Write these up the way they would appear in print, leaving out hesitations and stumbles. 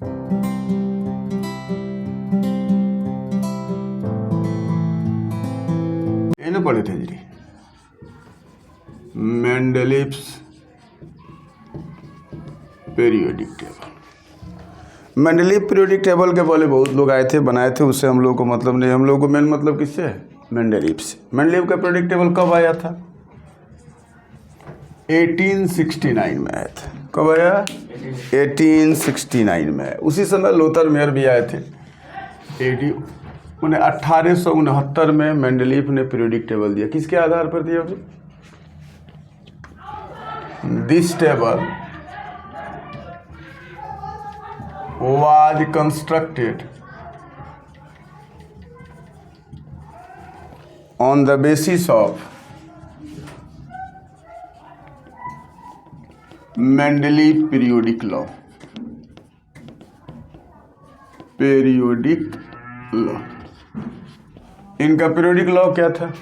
ये ना पढ़े थे जी, Mendeleev's periodic table. Mendeleev periodic table के पहले बहुत लोग आए थे, बनाए थे, उससे हम लोग को मतलब नहीं। हम लोग को मेन मतलब किससे है? मेंडलीव से। मेंडलीव का पीरियोडिक टेबल कब आया था? 1869 में आया था। कब आया? 1869 में आया। उसी समय लोथर मेयर भी आए थे। 1869 में मेंडलीव ने पीरियोडिक टेबल दिया। किसके आधार पर दिया? This table was constructed on the basis of Mendeleev periodic law. Periodic law. इनका पीरियोडिक लॉ क्या था?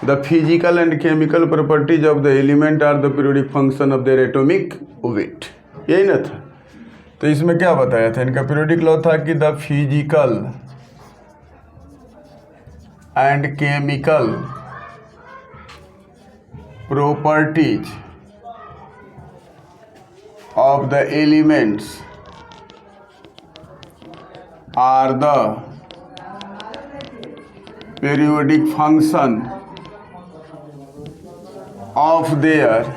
The physical and chemical properties of the element are the periodic function of their atomic weight. यही ना था? तो इसमें क्या बताया था? इनका पीरियोडिक लॉ था कि the physical and chemical properties of the elements are the periodic function of their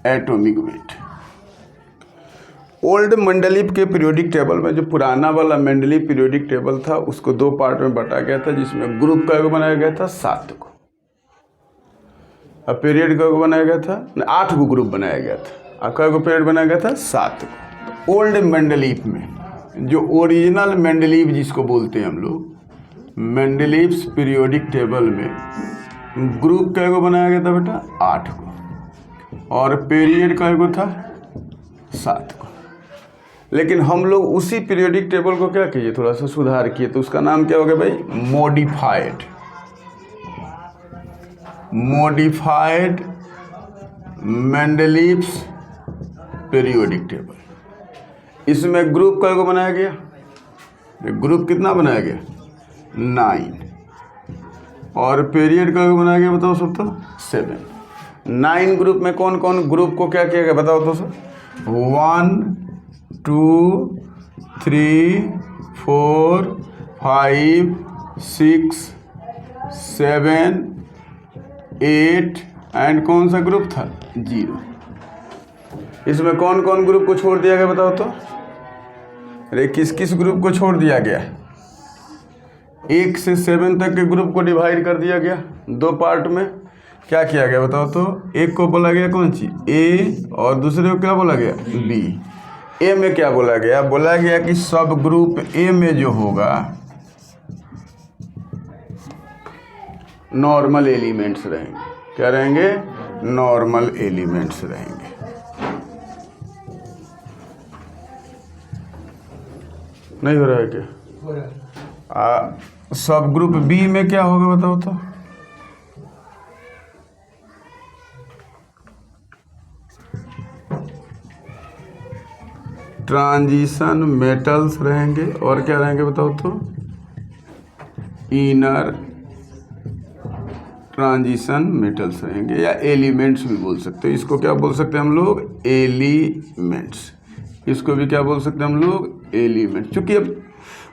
atomic weight. Old Mendeleev के पीरियोडिक टेबल में, जो पुराना वाला मेंडलीव पीरियोडिक टेबल था, उसको दो पार्ट में बांटा गया था, जिसमें ग्रुप का बनाया गया था 7 को, और पीरियड का बनाया गया था 8 को ग्रुप बनाया गया था। और कई को पीरियड बनाया गया था? 7 को। ओल्ड मेंडलीव में, जो ओरिजिनल मेंडलीव जिसको बोलते हैं हम लोग, मेंडलीव्स पीरियोडिक टेबल में ग्रुप कई को बनाया गया था बेटा? 8 को, और पीरियड का एगो था 7 को। लेकिन हम लोग उसी पीरियोडिक टेबल को क्या किए, थोड़ा सा सुधार किए, तो उसका नाम क्या हो गया भाई? Modified Mendeleev's periodic table. इसमें ग्रुप का एगो बनाया गया। ग्रुप कितना बनाया गया? 9। और पीरियड का एगो बनाया गया, बताओ सब तो 7। 9 ग्रुप में कौन कौन ग्रुप को क्या किया गया बताओ तो सर? 1 2 3 4 5 6 7 8 एंड कौन सा ग्रुप था? 0। इसमें कौन कौन ग्रुप को छोड़ दिया गया बताओ तो? अरे किस किस ग्रुप को छोड़ दिया गया? 1 से 7 तक के ग्रुप को डिवाइड कर दिया गया 2 पार्ट में। क्या किया गया बताओ तो? एक को बोला गया कौन सी? ए, और दूसरे को क्या बोला गया? बी। ए में क्या बोला गया? बोला गया कि सब ग्रुप ए में जो होगा नॉर्मल एलिमेंट्स रहेंगे। क्या रहेंगे? नॉर्मल एलिमेंट्स रहेंगे। नहीं हो रहा है क्या? हो रहा है। सब ग्रुप बी में क्या होगा बताओ तो? ट्रांजिशन मेटल्स रहेंगे। और क्या रहेंगे बताओ तो? इनर ट्रांजिशन मेटल्स रहेंगे, या एलिमेंट्स भी बोल सकते हैं। इसको क्या बोल सकते हैं हम लोग? एलिमेंट्स। इसको भी क्या बोल सकते हैं हम लोग? एलिमेंट्स। चूंकि अब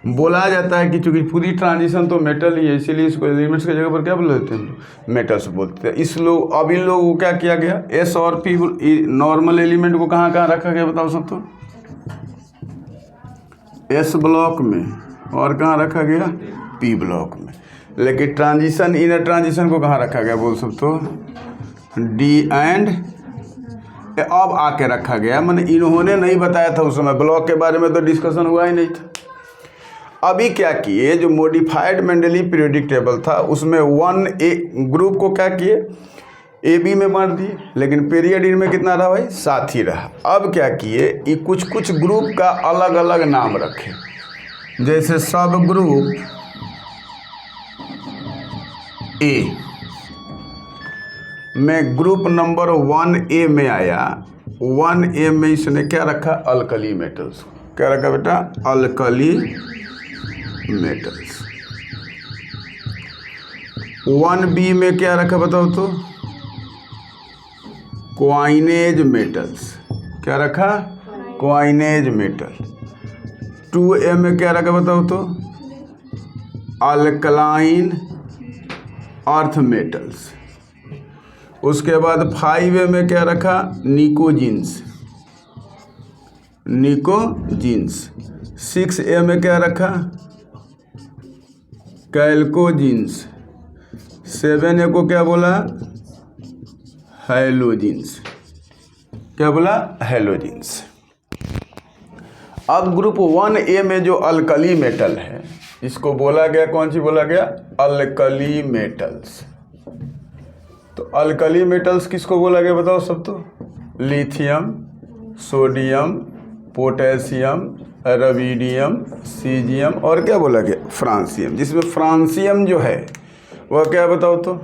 बोला जाता है कि चूंकि पूरी ट्रांजिशन तो मेटल ही है, इसीलिए इसको एलिमेंट्स की जगह पर क्या बोल देते हैं हम लोग? मेटल्स बोलते हैं। इस लोग अब इन लोगों को क्या किया गया? एस और पी नॉर्मल एलिमेंट को कहाँ कहाँ रखा गया बताओ सब तो? एस ब्लॉक में। और कहाँ रखा गया? पी ब्लॉक में। लेकिन ट्रांजिशन, इनर ट्रांजिशन को कहाँ रखा गया बोल सब तो? डी एंड अब आके रखा गया। मैंने इन्होंने नहीं बताया था उस समय, ब्लॉक के बारे में तो डिस्कशन हुआ ही नहीं था। अभी क्या किए, जो मॉडिफाइड मेंडलीव पीरियोडिक टेबल था उसमें 1A ग्रुप को क्या किए? ए बी में बांट दिए। लेकिन पीरियड इनमें कितना रहा भाई? 7 ही रहा। अब क्या किए, ये कुछ कुछ ग्रुप का अलग अलग नाम रखे। जैसे सब ग्रुप ए में ग्रुप नंबर 1A में आया 1A में इसने क्या रखा, अल्कली मेटल्स। क्या रखा बेटा, अल्कली मेटल्स। 1B में क्या रखा बताओ तो, क्वाइनेज मेटल्स। क्या रखा, क्वाइनेज मेटल। 2A में क्या रखा बताओ तो, अल्कलाइन अर्थ मेटल्स। उसके बाद 5A में क्या रखा, निकोजिन्स, निकोजिन्स। 6A में क्या रखा, कैल्कोजिन्स। 7A को क्या बोला, हैलोजिन्स। क्या बोला, हैलोजिन्स। अब ग्रुप 1A में जो अल्कली मेटल है इसको बोला गया, कौन सी बोला गया, अल्कली मेटल्स। तो अल्कली मेटल्स किसको बोला गया बताओ सब तो, lithium, sodium, potassium, rubidium, caesium और क्या बोला गया, फ्रांसियम। जिसमें फ्रांसियम जो है वह क्या बताओ तो,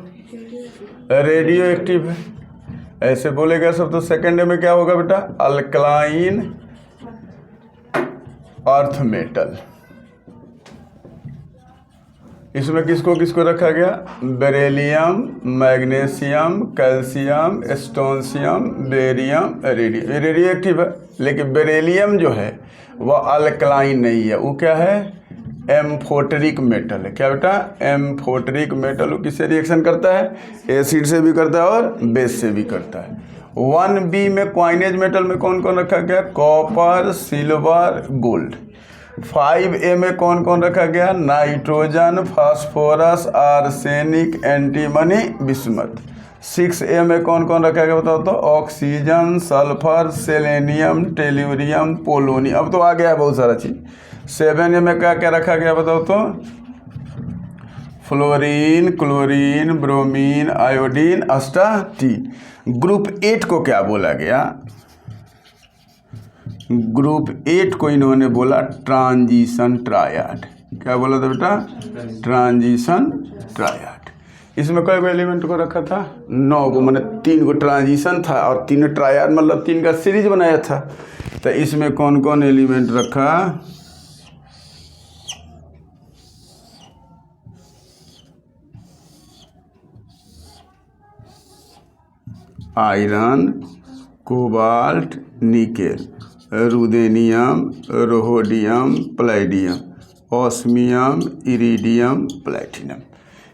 रेडियो एक्टिव है। ऐसे बोलेगा सब तो। सेकेंड में क्या होगा बेटा, अल्कलाइन अर्थ मेटल। इसमें किसको किसको रखा गया, beryllium, magnesium, calcium, strontium, barium, radium. Radio active है, लेकिन बेरिलियम जो है वह अल्कलाइन नहीं है, वो क्या है, एम्फोटेरिक मेटल है। क्या बेटा, एम्फोटेरिक मेटल। वो किससे रिएक्शन करता है, एसिड से भी करता है और बेस से भी करता है। 1B में क्वाइनेज मेटल में कौन कौन रखा गया, कॉपर, सिल्वर, गोल्ड। 5A में कौन कौन रखा गया, nitrogen, phosphorus, arsenic, antimony, bismuth. 6A में कौन कौन रखा गया बताओ तो, oxygen, sulphur, selenium, tellurium, polonium. अब तो आ गया है बहुत सारा चीज़। 7A में क्या क्या रखा गया बताओ तो, fluorine, chlorine, bromine, iodine, astatine. Group 8 को क्या बोला गया, ग्रुप 8 को इन्होंने बोला ट्रांजिशन ट्रायड। क्या बोला था बेटा, ट्रांजिशन ट्रायड। इसमें कई एलिमेंट को रखा था, 9 को, मैंने 3 को ट्रांजिशन था और 3 ट्रायड, मतलब 3 का सीरीज बनाया था। तो इसमें कौन कौन एलिमेंट रखा, iron, cobalt, nickel, ruthenium, rhodium, palladium, osmium, iridium, platinum.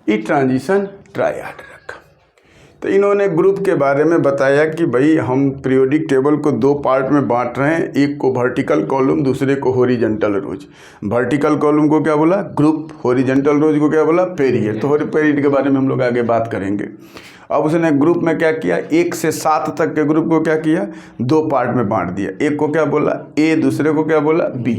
ये ट्रांजिशन ट्रायड रखा। तो इन्होंने ग्रुप के बारे में बताया कि भाई हम पीरियोडिक टेबल को 2 पार्ट में बांट रहे हैं, एक को वर्टिकल कॉलम, दूसरे को हॉरिजॉन्टल रोज। वर्टिकल कॉलम को क्या बोला, ग्रुप, हॉरिजॉन्टल रोज को क्या बोला, पीरियड। तो पीरियड के बारे में हम लोग आगे बात करेंगे। अब उसने ग्रुप में क्या किया, 1 से 7 तक के ग्रुप को क्या किया, 2 पार्ट में बांट दिया। एक को क्या बोला, ए, दूसरे को क्या बोला, बी।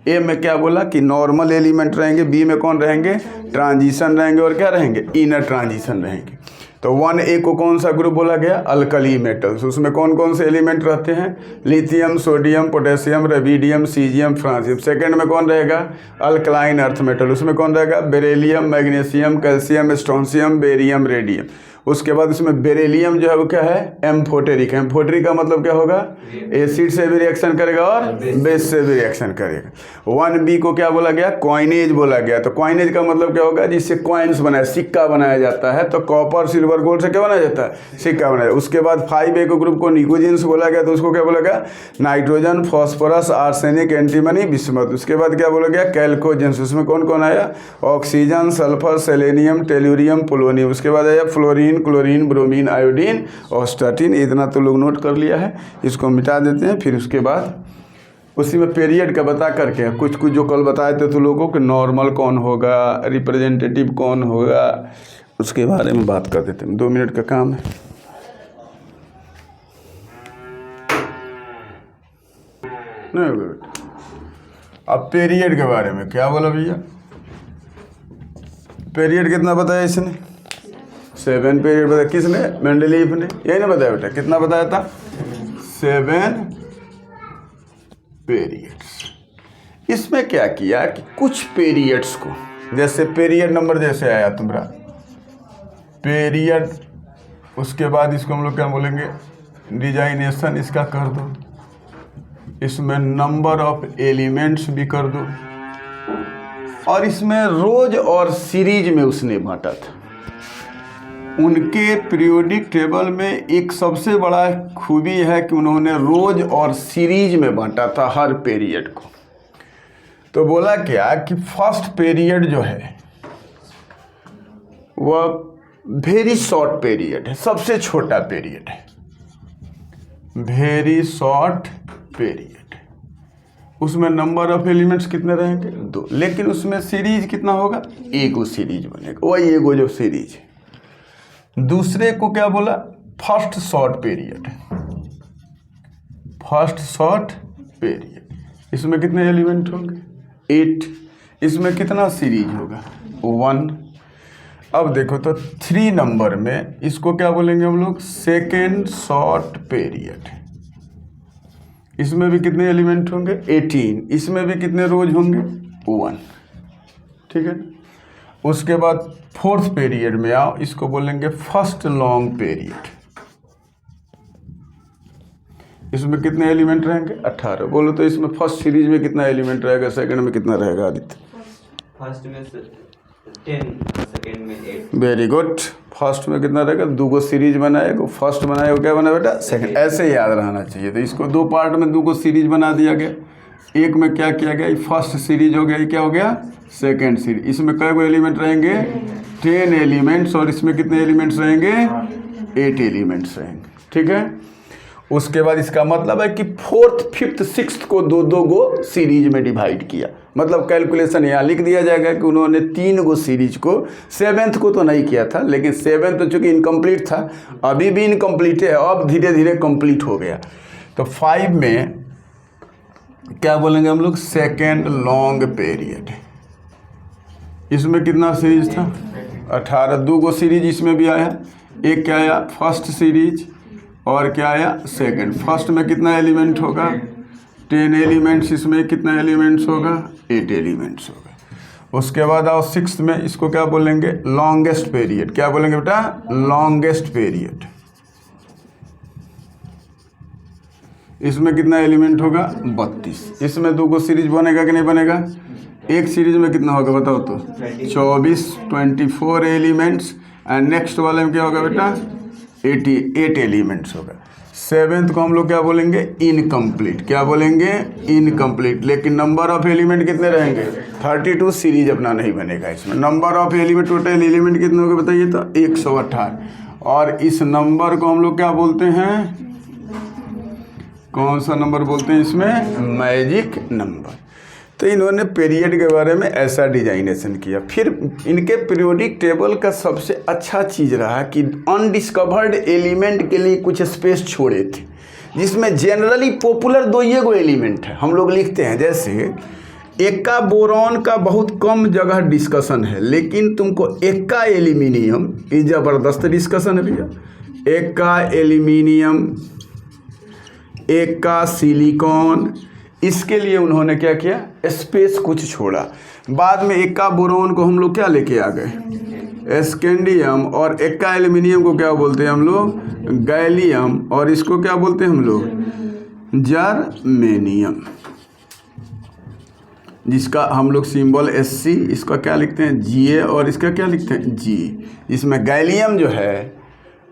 ए में क्या बोला कि नॉर्मल एलिमेंट रहेंगे, बी में कौन रहेंगे, ट्रांजिशन रहेंगे, और क्या रहेंगे, इनर ट्रांजिशन रहेंगे। तो 1A को कौन सा ग्रुप बोला गया, अल्कली मेटल्स। उसमें कौन कौन से एलिमेंट रहते हैं, lithium, sodium, potassium, rubidium, caesium, francium. Second में कौन रहेगा, अल्कलाइन अर्थ मेटल। उसमें कौन रहेगा, beryllium, magnesium, calcium, strontium, barium, radium. उसके बाद इसमें बेरिलियम जो है वो क्या है, एम्फोटेरिक। एम्फोटेरिक का मतलब क्या होगा, एसिड से भी रिएक्शन करेगा और बेस से भी रिएक्शन करेगा। 1B को क्या बोला गया, क्वाइनेज बोला गया। तो क्वाइनेज का मतलब क्या होगा, जिससे क्वाइंस बनाया, सिक्का बनाया जाता है। तो कॉपर, सिल्वर, गोल्ड से क्या बनाया जाता है, सिक्का बनाया। उसके बाद 5A को ग्रुप को निकोजिन्स बोला गया। तो उसको क्या बोला गया, nitrogen, phosphorus, arsenic, antimony, bismuth. उसके बाद क्या बोला गया, कैल्कोजेंस। उसमें कौन कौन आया, oxygen, sulphur, selenium, tellurium, polonium. उसके बाद आया फ्लोरीन, क्लोरीन, ब्रोमीन, आयोडीन और स्टाटीन। इतना तो लोग नोट कर लिया है, इसको मिटा देते हैं। फिर उसके बाद उसी में पीरियड का बता करके कुछ कुछ जो कल बताए थे तो लोगों कि नॉर्मल कौन होगा, रिप्रेजेंटेटिव कौन होगा, उसके बारे में बात कर देते हैं। 2 मिनट का काम है। नहीं होगा बेटा। अब पीरियड के बारे में क्या बोला भैया, पीरियड कितना बताया इसने, 7 पीरियड बताया। किसने, मेंडलीफ ने। यही ना बताया बेटा, कितना बताया था, 7 पीरियड्स। इसमें क्या किया कि कुछ पीरियड्स को, जैसे पीरियड नंबर जैसे आया तुम्हारा पीरियड, उसके बाद इसको हम लोग क्या बोलेंगे, डिजाइनेशन इसका कर दो, इसमें नंबर ऑफ एलिमेंट्स भी कर दो, और इसमें रोज और सीरीज में उसने बांटा था। उनके पीरियोडिक टेबल में एक सबसे बड़ा खूबी है कि उन्होंने रोज और सीरीज में बांटा था हर पीरियड को। तो बोला क्या कि फर्स्ट पीरियड जो है वह वेरी शॉर्ट पीरियड है, सबसे छोटा पीरियड है, वेरी शॉर्ट पीरियड। उसमें नंबर ऑफ एलिमेंट्स कितने रहेंगे? 2, लेकिन उसमें सीरीज कितना होगा? एगो सीरीज बनेगा, वही एगो जो सीरीज है। दूसरे को क्या बोला? First short period, first short period. इसमें कितने एलिमेंट होंगे? 8। इसमें कितना सीरीज होगा? 1। अब देखो तो 3 नंबर में इसको क्या बोलेंगे हम लोग? Second short period. इसमें भी कितने एलिमेंट होंगे? 18। इसमें भी कितने रोज होंगे? 1। ठीक है। उसके बाद 4th पीरियड में आओ, इसको बोलेंगे फर्स्ट लॉन्ग पीरियड। इसमें कितने एलिमेंट रहेंगे? 18। बोलो तो इसमें फर्स्ट सीरीज में कितना एलिमेंट रहेगा, सेकंड में कितना रहेगा आदित्य? फर्स्ट में 10, सेकंड में 8। Very good. फर्स्ट में कितना रहेगा? 2 सीरीज बनाएगा, फर्स्ट बनाएगा क्या बना बेटा? सेकंड। ऐसे याद रहना चाहिए। तो इसको 2 पार्ट में 2 सीरीज बना दिया गया। एक में क्या किया गया? फर्स्ट सीरीज हो गया, ये क्या हो गया? Second series. इसमें कै गो एलिमेंट रहेंगे? 10 एलिमेंट्स, और इसमें कितने एलिमेंट्स रहेंगे? 8 एलिमेंट्स रहेंगे। ठीक है। उसके बाद इसका मतलब है कि 4th, 5th, 6th को 2 गो सीरीज में डिवाइड किया। मतलब कैलकुलेशन यहाँ लिख दिया जाएगा कि उन्होंने 3 गो सीरीज को, 7th को तो नहीं किया था, लेकिन 7th तो चूँकि इनकम्प्लीट था, अभी भी इनकम्प्लीट है, अब धीरे धीरे कंप्लीट हो गया। तो 5 में क्या बोलेंगे हम लोग? Second long period. इसमें कितना सीरीज था? 18। 2 गो सीरीज इसमें भी आया। एक क्या आया? फर्स्ट सीरीज, और क्या आया? सेकंड। फर्स्ट में कितना एलिमेंट होगा? 10 एलिमेंट्स। इसमें कितना एलिमेंट्स होगा? 8 एलिमेंट्स होगा। उसके बाद आओ 6th में, इसको क्या बोलेंगे? Longest period. क्या बोलेंगे बेटा? Longest period. इसमें कितना एलिमेंट होगा? 32। इसमें 2 गो सीरीज बनेगा कि नहीं बनेगा? एक सीरीज में कितना होगा बताओ तो? 24 एलिमेंट्स। एंड नेक्स्ट वाले में क्या होगा बेटा? 88 एलिमेंट्स होगा। 7th को हम लोग क्या बोलेंगे? इनकम्प्लीट। क्या बोलेंगे? इनकम्प्लीट। लेकिन नंबर ऑफ एलिमेंट कितने रहेंगे? 32। सीरीज अपना नहीं बनेगा इसमें। Number of element, total element कितने होंगे बताइए तो? 128। और इस नंबर को हम लोग क्या बोलते हैं? कौन सा नंबर बोलते हैं इसमें? Magic number. तो इन्होंने पीरियड के बारे में ऐसा डिजाइनेशन किया। फिर इनके पीरियोडिक टेबल का सबसे अच्छा चीज़ रहा कि अनडिस्कवर्ड एलिमेंट के लिए कुछ स्पेस छोड़े थे, जिसमें जनरली पॉपुलर 2 गो एलिमेंट है। हम लोग लिखते हैं जैसे एक्का बोरॉन का बहुत कम जगह डिस्कशन है, लेकिन तुमको एक्का एल्यूमिनियम, ये ज़बरदस्त डिस्कशन है भैया। एक्का एल्यूमिनियम, एक्का सिलिकॉन, इसके लिए उन्होंने क्या किया? स्पेस कुछ छोड़ा। बाद में एक्का बोरोन को हम लोग क्या लेके आ गए? स्कैंडियम। और एक्का एल्यूमिनियम को क्या बोलते हैं हम लोग? गैलियम। और इसको क्या बोलते हैं हम लोग? जर्मेनियम, जिसका हम लोग सिंबल SC, इसका क्या लिखते हैं? Ga, और इसका क्या लिखते हैं? G। इसमें गैलियम जो है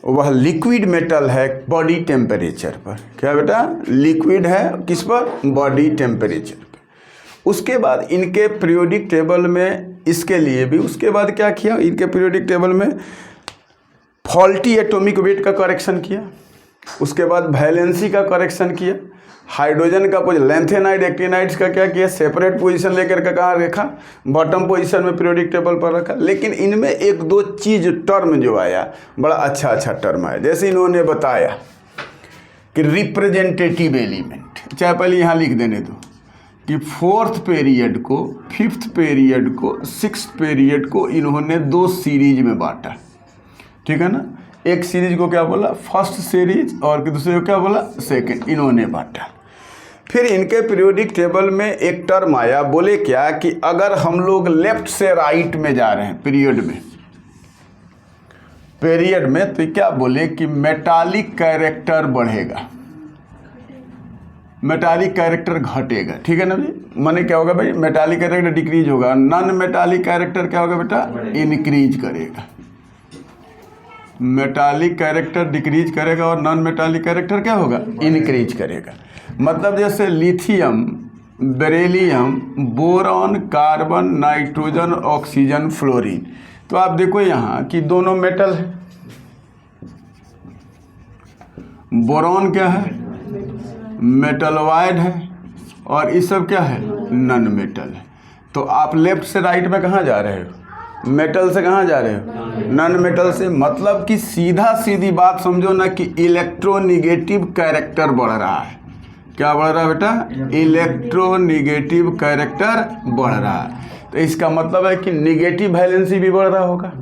वह लिक्विड मेटल है बॉडी टेम्परेचर पर। क्या बेटा? लिक्विड है किस पर? बॉडी टेम्परेचर पर। उसके बाद इनके पीरियोडिक टेबल में इसके लिए भी, उसके बाद क्या किया? इनके पीरियोडिक टेबल में फॉल्टी एटॉमिक वेट का करेक्शन किया। उसके बाद वैलेंसी का करेक्शन किया। हाइड्रोजन का लेंथेनाइड, एक्टिनाइड्स का क्या किया? सेपरेट पोजीशन लेकर के कहाँ रखा? बॉटम पोजीशन में पीरियोडिक टेबल पर रखा। लेकिन इनमें 1-2 चीज़ टर्म जो आया, बड़ा अच्छा टर्म आया। जैसे इन्होंने बताया कि रिप्रेजेंटेटिव एलिमेंट, चाहे पहले यहाँ लिख देने दो कि 4th पीरियड को, 5th पीरियड को, 6th पीरियड को इन्होंने 2 सीरीज में बांटा। ठीक है ना? एक सीरीज को क्या बोला? फर्स्ट सीरीज, और दूसरे को क्या बोला? सेकंड। इन्होंने बांटा। फिर इनके पीरियोडिक टेबल में एक टर्म आया, बोले क्या कि अगर हम लोग लेफ्ट से राइट में जा रहे हैं पीरियड में, पीरियड में तो क्या बोले कि मेटालिक कैरेक्टर बढ़ेगा, मेटालिक कैरेक्टर घटेगा, ठीक है ना भाई। माने क्या होगा भाई, मेटालिक कैरेक्टर डिक्रीज होगा, नॉन मेटालिक कैरेक्टर क्या होगा बेटा, इंक्रीज करेगा। मेटालिक कैरेक्टर डिक्रीज करेगा और नॉन मेटालिक कैरेक्टर क्या होगा, इंक्रीज करेगा। मतलब जैसे lithium, beryllium, boron, carbon, nitrogen, oxygen, fluorine. तो आप देखो यहाँ कि दोनों मेटल है। बोरॉन क्या है, मेटलवाइड है, और ये सब क्या है, नॉन मेटल है। तो आप लेफ्ट से राइट में कहाँ जा रहे हो, मेटल से कहाँ जा रहे हो, नॉन मेटल से। मतलब कि सीधा सीधी बात समझो ना कि इलेक्ट्रोनिगेटिव कैरेक्टर बढ़ रहा है। क्या बढ़ रहा है बेटा, इलेक्ट्रोनिगेटिव कैरेक्टर बढ़ रहा है। तो इसका मतलब है कि निगेटिव वैलेंसी भी बढ़ रहा होगा,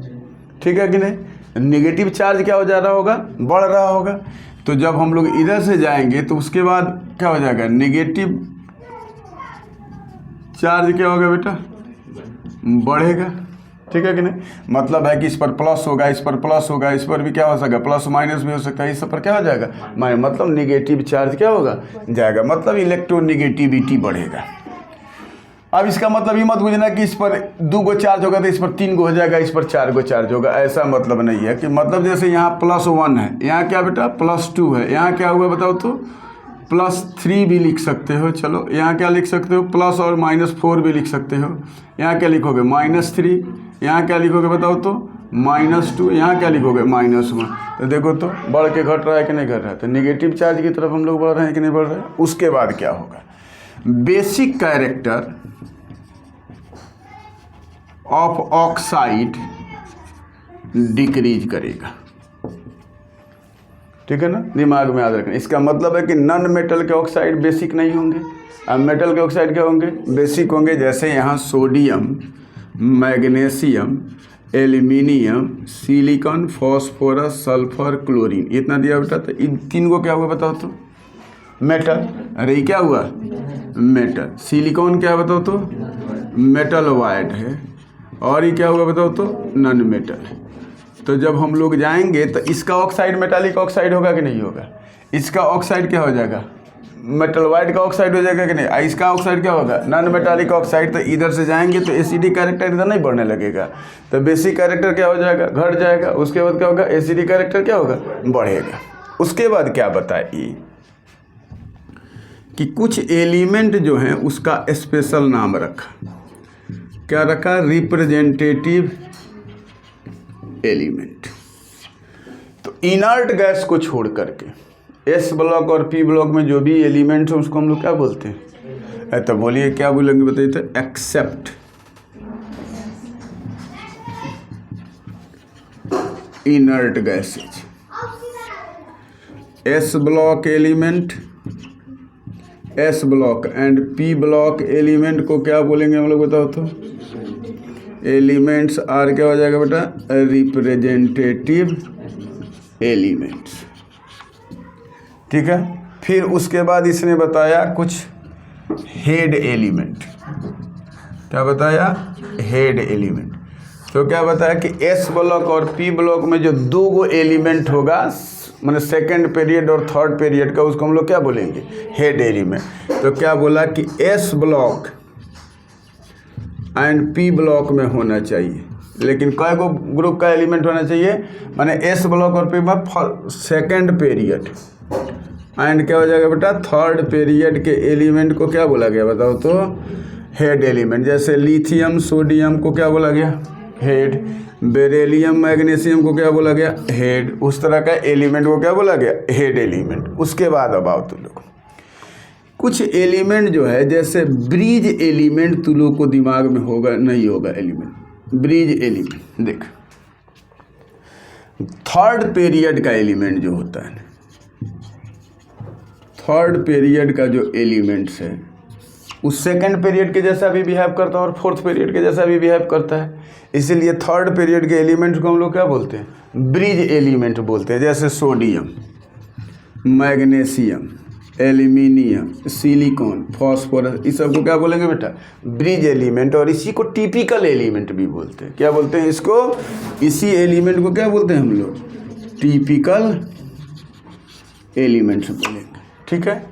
ठीक है कि नहीं। निगेटिव चार्ज क्या हो जा रहा होगा, बढ़ रहा होगा। तो जब हम लोग इधर से जाएंगे तो उसके बाद क्या हो जाएगा, निगेटिव चार्ज क्या होगा बेटा, बढ़ेगा, ठीक है कि नहीं। मतलब है कि इस पर प्लस होगा, इस पर प्लस होगा, इस पर भी क्या हो सकता है, प्लस माइनस भी हो सकता है, इस पर क्या हो जाएगा, मतलब निगेटिव चार्ज क्या होगा, जाएगा। मतलब इलेक्ट्रोनिगेटिविटी बढ़ेगा। अब इसका मतलब ये मत बुझना कि इस पर 2 गो चार्ज होगा तो इस पर 3 गो हो जाएगा, इस पर 4 गो चार्ज होगा, ऐसा मतलब नहीं है। कि मतलब जैसे यहाँ +1 है, यहाँ क्या बेटा +2 है, यहाँ क्या हुआ बताओ तो +3 भी लिख सकते हो। चलो यहाँ क्या लिख सकते हो, प्लस और -4 भी लिख सकते हो। यहाँ क्या लिखोगे, -3, यहाँ क्या लिखोगे बताओ तो -2, यहाँ क्या लिखोगे -1। तो देखो तो बढ़ के घट रहा है कि नहीं घट रहा है। तो निगेटिव चार्ज की तरफ हम लोग बढ़ रहे हैं कि नहीं बढ़ रहे हैं। उसके बाद क्या होगा, basic character of oxide decrease करेगा, ठीक है ना, दिमाग में याद रखना। इसका मतलब है कि नॉन मेटल के ऑक्साइड बेसिक नहीं होंगे, अब मेटल के ऑक्साइड क्या होंगे, बेसिक होंगे। जैसे यहाँ sodium, magnesium, aluminium, silicon, phosphorus, sulphur, chlorine, इतना दिया बेटा। तो इन 3 को क्या हुआ बताओ तो, मेटल। अरे ये क्या हुआ, मेटल। सिलिकॉन क्या बताओ तो, मेटल वाइड है, और ये क्या हुआ बताओ तो, नॉन मेटल। तो जब हम लोग जाएंगे तो इसका ऑक्साइड मेटालिक ऑक्साइड होगा कि नहीं होगा, इसका ऑक्साइड क्या हो जाएगा, मेटल वाइड का ऑक्साइड हो जाएगा कि नहीं, इसका ऑक्साइड क्या होगा, नॉन मेटालिक ऑक्साइड। तो इधर से जाएंगे तो एसिडिक कैरेक्टर इधर नहीं बढ़ने लगेगा, तो बेसिक कैरेक्टर क्या हो जाएगा, घट जाएगा। उसके बाद क्या होगा, एसिडिक कैरेक्टर क्या होगा, बढ़ेगा। उसके बाद क्या बताइए कि कुछ एलिमेंट जो हैं उसका स्पेशल नाम रखा, क्या रखा, रिप्रेजेंटेटिव एलिमेंट। तो इनर्ट गैस को छोड़ करके एस ब्लॉक और पी ब्लॉक में जो भी एलिमेंट्स हैं उसको हम लोग क्या बोलते हैं, तो बोलिए क्या बोलेंगे बताइए तो, except inert gases. S block element, S block and P block element को क्या बोलेंगे हम लोग बताओ तो, एलिमेंट्स आर क्या हो जाएगा बेटा, रिप्रेजेंटेटिव एलिमेंट्स, ठीक है। फिर उसके बाद इसने बताया कुछ हेड एलिमेंट, क्या बताया, हेड एलिमेंट। तो क्या बताया कि एस ब्लॉक और पी ब्लॉक में जो 2 गो एलिमेंट होगा, मतलब सेकंड पीरियड और थर्ड पीरियड का, उसको हम लोग क्या बोलेंगे, हेड एलिमेंट। तो क्या बोला कि S block and P block में होना चाहिए, लेकिन कई गो ग्रुप का एलिमेंट होना चाहिए, माने एस ब्लॉक और पी में सेकंड पीरियड एंड क्या हो जाएगा बेटा, थर्ड पीरियड के एलिमेंट को क्या बोला गया बताओ तो, हेड एलिमेंट। जैसे लिथियम सोडियम को क्या बोला गया, हेड। बेरिलियम मैग्नीशियम को क्या बोला गया, हेड। उस तरह का एलिमेंट को क्या बोला गया, हेड एलिमेंट। उसके बाद अब आओ तुम लोग, कुछ एलिमेंट जो है जैसे ब्रिज एलिमेंट, तुम लोग को दिमाग में होगा नहीं होगा एलिमेंट, ब्रिज एलिमेंट। देख थर्ड पीरियड का एलिमेंट जो होता है, थर्ड पीरियड का जो एलिमेंट्स है उस सेकंड पीरियड के जैसा भी बिहेव करता है और फोर्थ पीरियड के जैसा भी बिहेव करता है। इसीलिए थर्ड पीरियड के एलिमेंट्स को हम लोग क्या बोलते हैं, ब्रिज एलिमेंट बोलते हैं। जैसे sodium, magnesium, aluminium, silicon, phosphorus, इस सब को क्या बोलेंगे बेटा? Bridge element. और इसी को टिपिकल एलिमेंट भी बोलते हैं। क्या बोलते हैं इसको? इसी एलिमेंट को क्या बोलते हैं हम लोग? टिपिकल एलिमेंट्स बोलेंगे। ठीक है,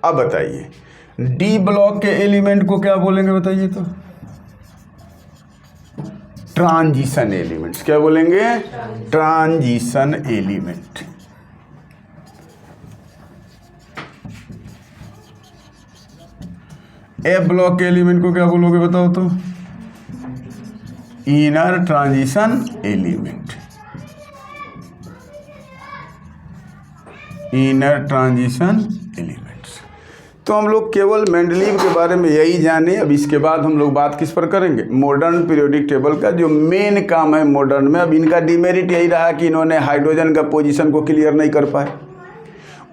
अब बताइए डी ब्लॉक के एलिमेंट को क्या बोलेंगे बताइए तो? Transition elements. क्या बोलेंगे? Transition element. ए ब्लॉक के एलिमेंट को क्या बोलोगे बताओ तो? Inner transition element. Inner transition elements. तो हम लोग केवल मेंडलीव के बारे में यही जाने। अब इसके बाद हम लोग बात किस पर करेंगे? मॉडर्न पीरियोडिक टेबल का जो मेन काम है मॉडर्न में। अब इनका डिमेरिट यही रहा कि इन्होंने हाइड्रोजन का पोजीशन को क्लियर नहीं कर पाए।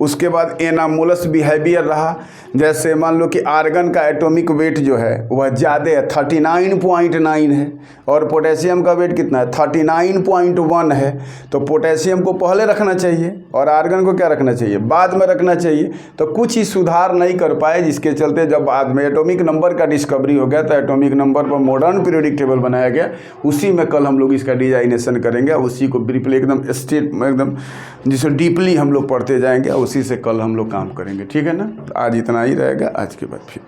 उसके बाद एनामोलस बिहेवियर रहा। जैसे मान लो कि आर्गन का एटॉमिक वेट जो है वह ज़्यादा है, 39.9 है, और पोटेशियम का वेट कितना है? 39.1 है। तो पोटेशियम को पहले रखना चाहिए और आर्गन को क्या रखना चाहिए? बाद में रखना चाहिए। तो कुछ ही सुधार नहीं कर पाए, जिसके चलते जब बाद में एटॉमिक नंबर का डिस्कवरी हो गया तो एटॉमिक नंबर पर मॉडर्न पीरियोडिक टेबल बनाया गया। उसी में कल हम लोग इसका डिजाइनेशन करेंगे, उसी को ब्रीफली एकदम जिसे डीपली हम लोग पढ़ते जाएंगे, उसी से कल हम लोग काम करेंगे। ठीक है ना? तो आज इतना ही रहेगा। आज के बाद फिर